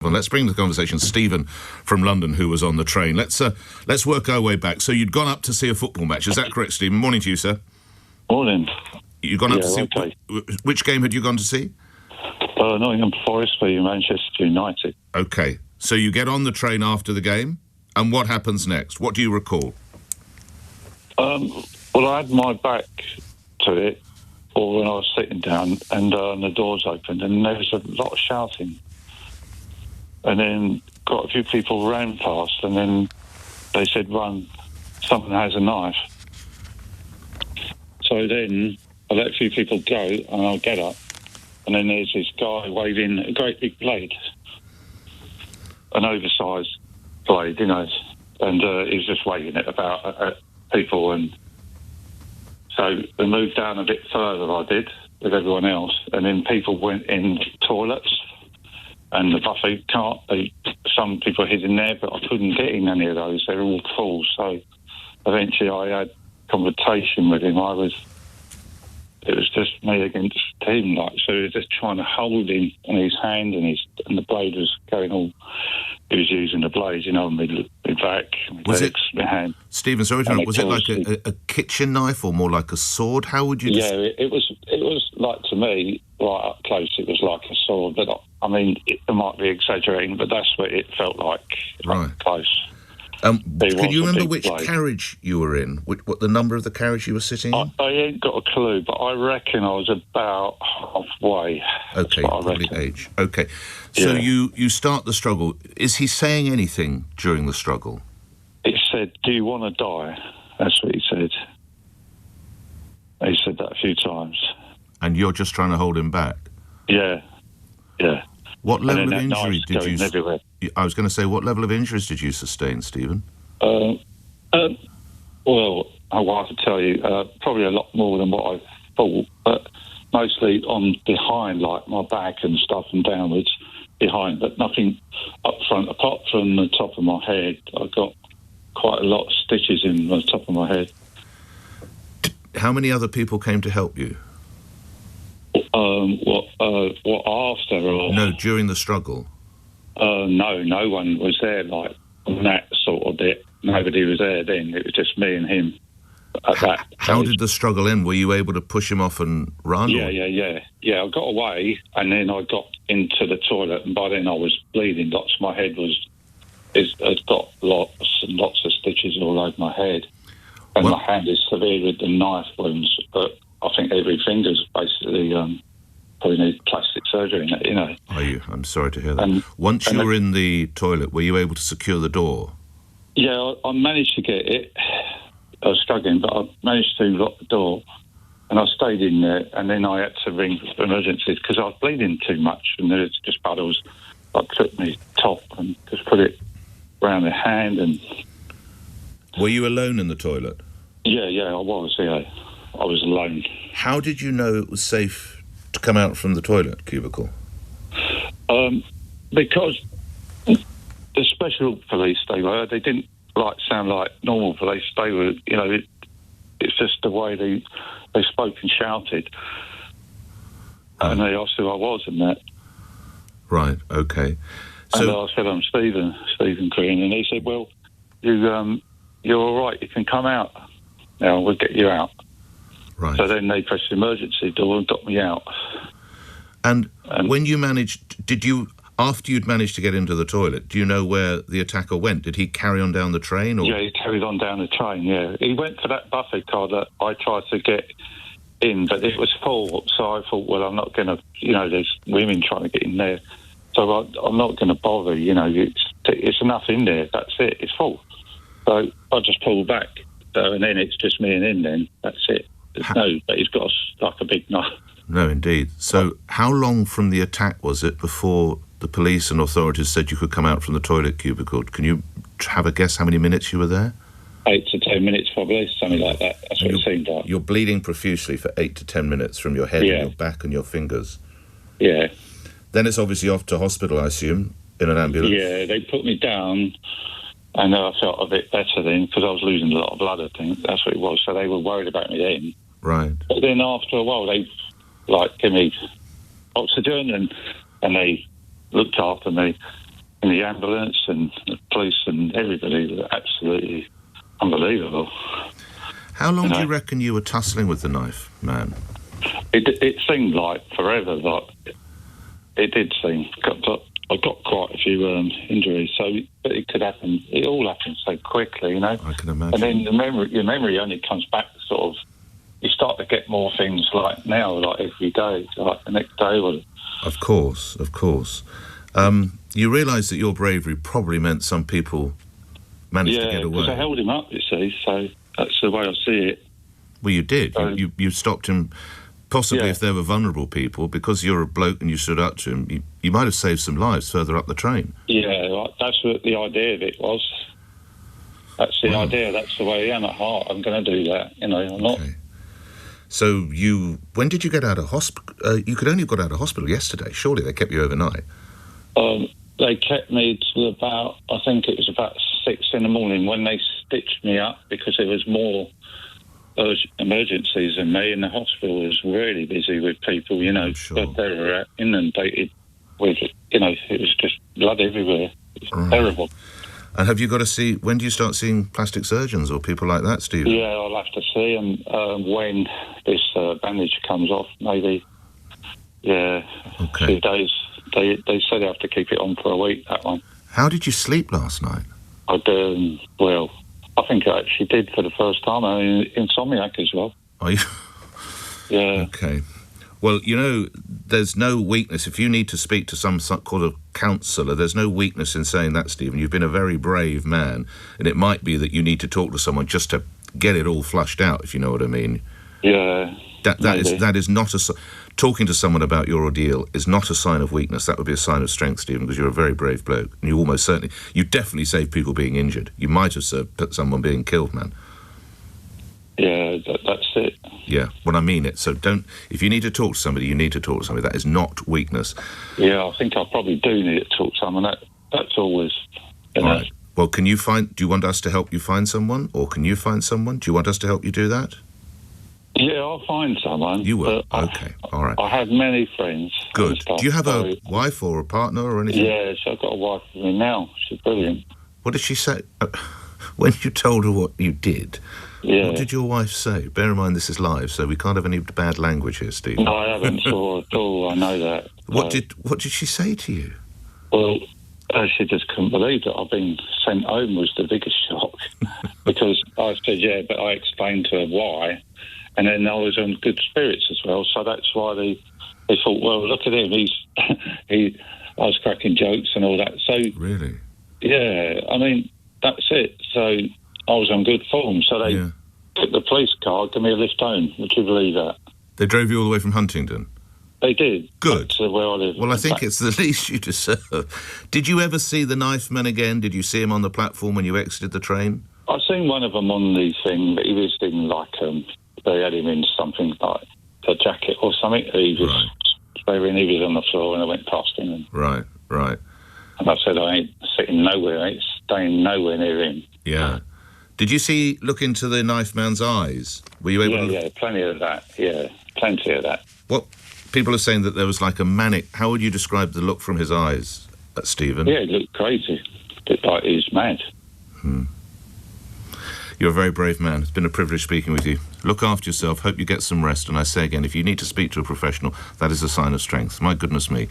Well, let's bring the conversation Stephen from London, who was on the train. Let's work our way back. So you'd gone up to see a football match. Is that correct, Stephen? Morning to you, sir. Morning. You'd gone up to see... Okay. Which game had you gone to see? Nottingham Forest v Manchester United. OK. So you get on the train after the game, and what happens next? What do you recall? Well, I had my back to it, or when I was sitting down, and the doors opened, and there was a lot of shouting. And then quite a few people ran past, and then they said, "Run, someone has a knife." So then I let a few people go, and I get up, and then there's this guy waving a great big blade, an oversized blade, you know, and he was just waving it about at people. And so we moved down a bit further, I did, with everyone else, and then people went in toilets and the buffet cart. Some people hid in there, but I couldn't get in any of those. They were all full. So eventually I had confrontation with him. It was just me against him, like, so he was just trying to hold him on his hand, and the blade was going all. He was using the blade, you know, my back, my legs, my hand. Stephen, sorry to interrupt. Was it like a kitchen knife or more like a sword? How would you? Yeah, it was like, to me, right up close. It was like a sword, but I mean, it might be exaggerating, but that's what it felt like. Right, up close. Can you remember which carriage you were in? What the number of the carriage you were sitting in? I ain't got a clue, but I reckon I was about halfway. Okay, probably age. Okay, so yeah. You start the struggle. Is he saying anything during the struggle? He said, "Do you want to die?" That's what he said. He said that a few times. And you're just trying to hold him back? Yeah, yeah. What level of injury did you... Everywhere. I was going to say, what level of injuries did you sustain, Stephen? Well, I have to tell you, probably a lot more than what I thought, but mostly on behind, like my back and stuff, and downwards behind, but nothing up front. Apart from the top of my head, I got quite a lot of stitches in the top of my head. How many other people came to help you? What after? Or? No, during the struggle. No one was there, like, on that sort of bit. Nobody was there then. It was just me and him at that. How did the struggle end? Were you able to push him off and run? Yeah. I got away, and then I got into the toilet, and by then I was bleeding lots. My head had got lots and lots of stitches all over my head. And my hand is severe with the knife wounds, but I think every finger's basically probably need plastic surgery in it, you know. Are you? I'm sorry to hear that. Once you were in the toilet, were you able to secure the door? Yeah, I managed to get it. I was struggling, but I managed to lock the door, and I stayed in there, and then I had to ring for emergencies because I was bleeding too much, and there was just puddles. I took my top and just put it around the hand. And were you alone in the toilet? Yeah, I was, yeah. I was alone. How did you know it was safe to come out from the toilet cubicle? Because the special police they didn't sound like normal police. They were, you know, it's just the way they spoke and shouted. Right. And they asked who I was and that. Right, okay. So, and I said, "I'm Stephen Green," and he said, "Well, you're all right, you can come out. Now we'll get you out." Right. So then they pressed the emergency door and got me out. And when you after you'd managed to get into the toilet, do you know where the attacker went? Did he carry on down the train? Or? Yeah, he carried on down the train, yeah. He went for that buffet car that I tried to get in, but it was full. So I thought, well, I'm not going to, you know, there's women trying to get in there. So I'm not going to bother, you know, it's enough in there. That's it, it's full. So I just pulled back. So, and then it's just me and him then. That's it. But he's got a big knife. No, indeed. So how long from the attack was it before the police and authorities said you could come out from the toilet cubicle? Can you have a guess how many minutes you were there? 8 to 10 minutes, probably, something like that. That's what it seemed like. You're bleeding profusely for 8 to 10 minutes from your head and your back and your fingers. Yeah. Then it's obviously off to hospital, I assume, in an ambulance. Yeah, they put me down, and I felt a bit better then because I was losing a lot of blood, I think. That's what it was. So they were worried about me then. Right. But then after a while, they give me oxygen and they looked after me. in the ambulance and the police and everybody were absolutely unbelievable. How long do you reckon you were tussling with the knife man? It seemed like forever. Like it did seem. I got quite a few injuries, so but it could happen. It all happened so quickly, you know. I can imagine. And then your memory only comes back sort of. You start to get more things like now, like every day, like the next day. Or... Of course. You realise that your bravery probably meant some people managed to get away. Yeah, because I held him up, you see, so that's the way I see it. Well, you did. You stopped him, possibly if there were vulnerable people, because you're a bloke and you stood up to him, you might have saved some lives further up the train. Yeah, that's what the idea of it was. That's the idea, that's the way I am at heart. I'm going to do that, you know, I'm not... So when did you get out of hospital? You could only have got out of hospital yesterday. Surely they kept you overnight. They kept me till about, I think it was about 6 in the morning when they stitched me up because there was more emergencies than me, and the hospital was really busy with people, you know, but they were inundated with, you know, it was just blood everywhere. It was terrible. And have you got to see, when do you start seeing plastic surgeons or people like that, Stephen? Yeah, I'll have to see them when this bandage comes off, maybe. Yeah, a few days. They said I have to keep it on for a week, that one. How did you sleep last night? I think I actually did for the first time. I'm insomniac as well. Are you? Yeah. Okay. Well, you know, there's no weakness. If you need to speak to some sort of counsellor, there's no weakness in saying that, Stephen. You've been a very brave man, and it might be that you need to talk to someone just to get it all flushed out, if you know what I mean. Yeah. That is not a... Talking to someone about your ordeal is not a sign of weakness. That would be a sign of strength, Stephen, because you're a very brave bloke. And you definitely saved people being injured. You might have saved someone being killed, man. Yeah, that's it. Yeah, well, I mean it. So if you need to talk to somebody, you need to talk to somebody. That is not weakness. Yeah, I think I probably do need to talk to someone. That's always... All right. Well, do you want us to help you find someone? Or can you find someone? Do you want us to help you do that? Yeah, I'll find someone. You will? Okay, all right. I have many friends. Good. Do you have a wife or a partner or anything? Yes, I've got a wife with me now. She's brilliant. What did she say? When you told her what you did, what did your wife say? Bear in mind this is live, so we can't have any bad language here, Steve. No, I haven't saw at all. I know that. What did she say to you? Well, she just couldn't believe that I've been sent home was the biggest shock. Because I said, but I explained to her why. And then I was on good spirits as well, so that's why they thought, well, look at him, I was cracking jokes and all that. So really, yeah, I mean that's it. So I was on good form. So they took the police car, give me a lift home. Would you believe that? They drove you all the way from Huntingdon. They did. Good. That's where I live. Well, I think it's the least you deserve. Did you ever see the knifeman again? Did you see him on the platform when you exited the train? I seen one of them on the thing, but he was in like they had him in something like a jacket or something. He was swearing, he was on the floor and I went past him. And, right. And I said, I ain't sitting nowhere, I ain't staying nowhere near him. Yeah. Did you look into the knife man's eyes? Were you able to... Yeah, plenty of that. Yeah, plenty of that. What people are saying that there was like a manic... How would you describe the look from his eyes, Stephen? Yeah, it looked crazy. Looked like he was mad. You're a very brave man. It's been a privilege speaking with you. Look after yourself. Hope you get some rest. And I say again, if you need to speak to a professional, that is a sign of strength. My goodness me.